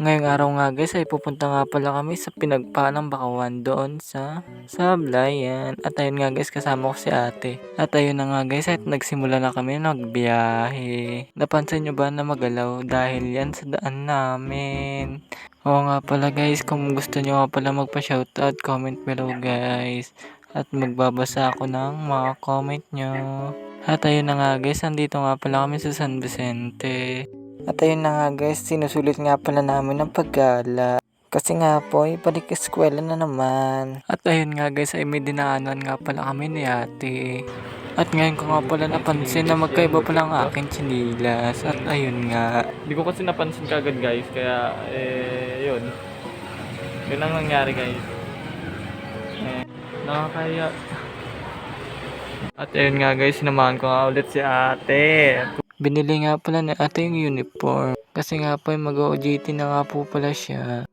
Ngayong araw nga guys ay pupunta nga pala kami sa Pinagpalang Bakawan doon sa Sablayan. At ayun nga guys, kasama ko si ate. At ayun na nga guys, at nagsimula na kami nagbiyahe. Napansin nyo ba na magalaw dahil yan sa daan namin? Oo nga pala guys, kung gusto nyo nga pala magpa-shoutout, comment below guys. At magbabasa ako ng mga comment nyo. At ayun na nga guys, andito nga pala kami sa San Vicente. At ayun na nga guys, sinusulit nga pala namin ang paggala. Kasi nga po, balik eskwela na naman. At ayun nga guys, ay may dinaanan nga pala kami ni ate. At ngayon ko nga pala napansin na magkaiba pala ang aking chinilas. At ayun nga. Hindi ko kasi napansin kagad guys, kaya yun. Yun ang nangyari guys. Nakakaya. At ayun nga guys, sinamahan ko nga ulit si ate. Binili nga pala ni ate yung uniform. Kasi nga po mag-OJT na nga po pala siya.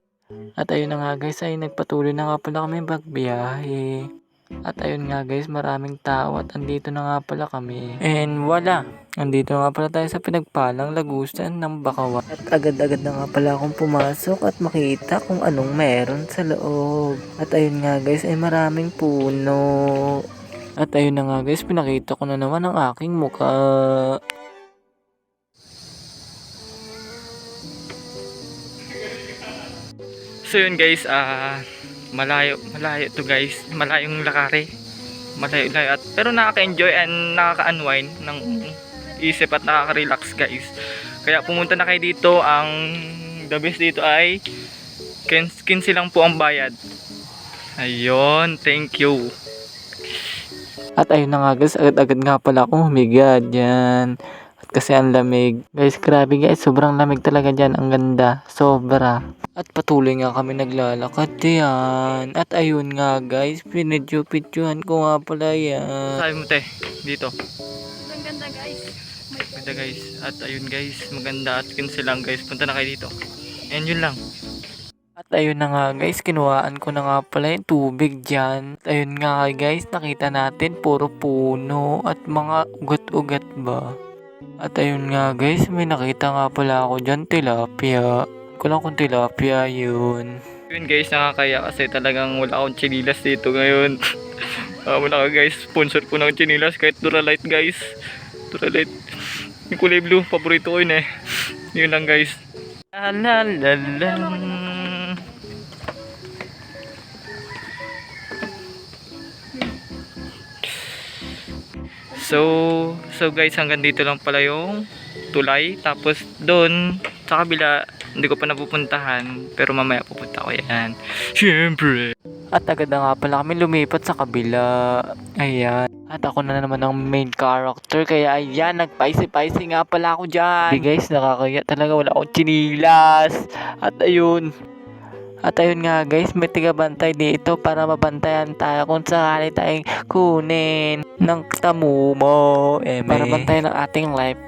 At ayun na nga guys, ay nagpatuloy na nga pala kami magbiyahe. At ayun nga guys, maraming tao at andito na nga pala kami. And wala, andito na nga pala tayo sa Pinagpalang Lagusan ng Bakawan. At agad-agad na nga pala akong pumasok at makita kung anong meron sa loob. At ayun nga guys, ay maraming puno. At ayun na nga guys, pinakita ko na naman ang aking mukha. So yun guys, malayo to guys, malayong lakari, malayo at pero nakaka-enjoy and nakaka-unwind ng isip at nakaka-relax guys. Kaya pumunta na kayo dito. Ang the best dito ay 15 lang po ang bayad. Ayun, thank you. At ayun na nga guys, agad-agad nga pala akong humiga dyan. Kasi ang lamig. Guys, grabe guys. Sobrang lamig talaga dyan. Ang ganda. Sobra. At patuloy nga kami naglalakad yan. At ayun nga guys. Pinidyo-pidyuhan ko nga pala yan. Sabi mo te, dito. Ang ganda guys. Maganda guys. At ayun guys. Maganda at kinsilang guys. Punta na kayo dito. And yun lang. At ayun na nga guys, kinuhaan ko na nga pala yung tubig dyan. At ayun nga guys, nakita natin puro puno at mga ugat-ugat ba. At ayun nga guys, may nakita nga pala ako dyan, tilapia. Ko lang kung tilapia yun. Yun guys, nakakaya kasi talagang wala akong chinilas dito ngayon. Wala ka guys, sponsor ko ng chinilas kahit Duralite guys. Duralite. Yung kulay blue, paborito ko yun eh. Yun lang guys. La la la la. So guys, hanggang dito lang pala yung tulay. Tapos doon sa kabila, hindi ko pa napupuntahan. Pero mamaya pupunta ko yan. Siyempre. At agad na nga pala kami lumipat sa kabila. Ayan. At ako na naman ang main character. Kaya ayan, nagpaisi-paisi nga pala ako dyan. Hindi guys, nakakaya talaga. Wala akong chinilas. At ayun. At ayun nga guys, may tigabantay dito para mabantayan tayo kung sakali tayong kunin ng tamumo. Para bantayan ang ating life.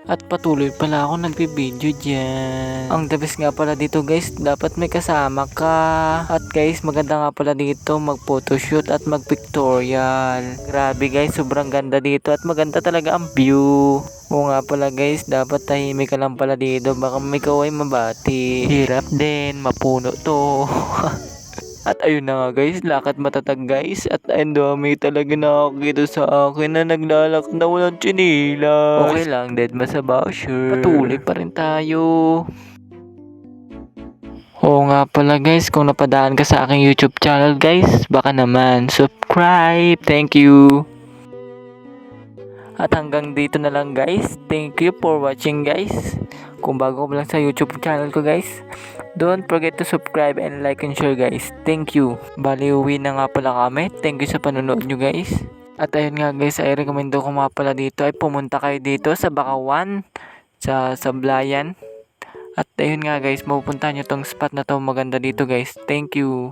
At patuloy pala ako nagbibideo dyan. Ang the best nga pala dito guys, dapat may kasama ka. At guys, maganda nga pala dito mag photoshoot at mag pictorial. Grabe guys, sobrang ganda dito at maganda talaga ang view. Oo nga pala guys, dapat tahimik ka lang pala dito, baka may kaway mabati. Hirap din, mapuno to. At ayun na nga guys, lakad matatag guys. At ang dami talaga nakakita sa akin na naglalakad na walang chinilas. Okay lang, dead ma sa basher. Patuloy pa rin tayo. Oo nga pala guys, kung napadaan ka sa aking YouTube channel guys, baka naman subscribe. Thank you. At hanggang dito na lang guys. Thank you for watching guys. Kung bago ka lang sa YouTube channel ko guys, don't forget to subscribe and like and share guys. Thank you. Bali uwi na nga pala kami. Thank you sa panonood nyo guys. At ayun nga guys, ay recommendo ko nga pala dito ay pumunta kayo dito sa Bakawan, sa Sablayan. At ayun nga guys, mapupuntahan nyo tong spot na to, maganda dito guys. Thank you.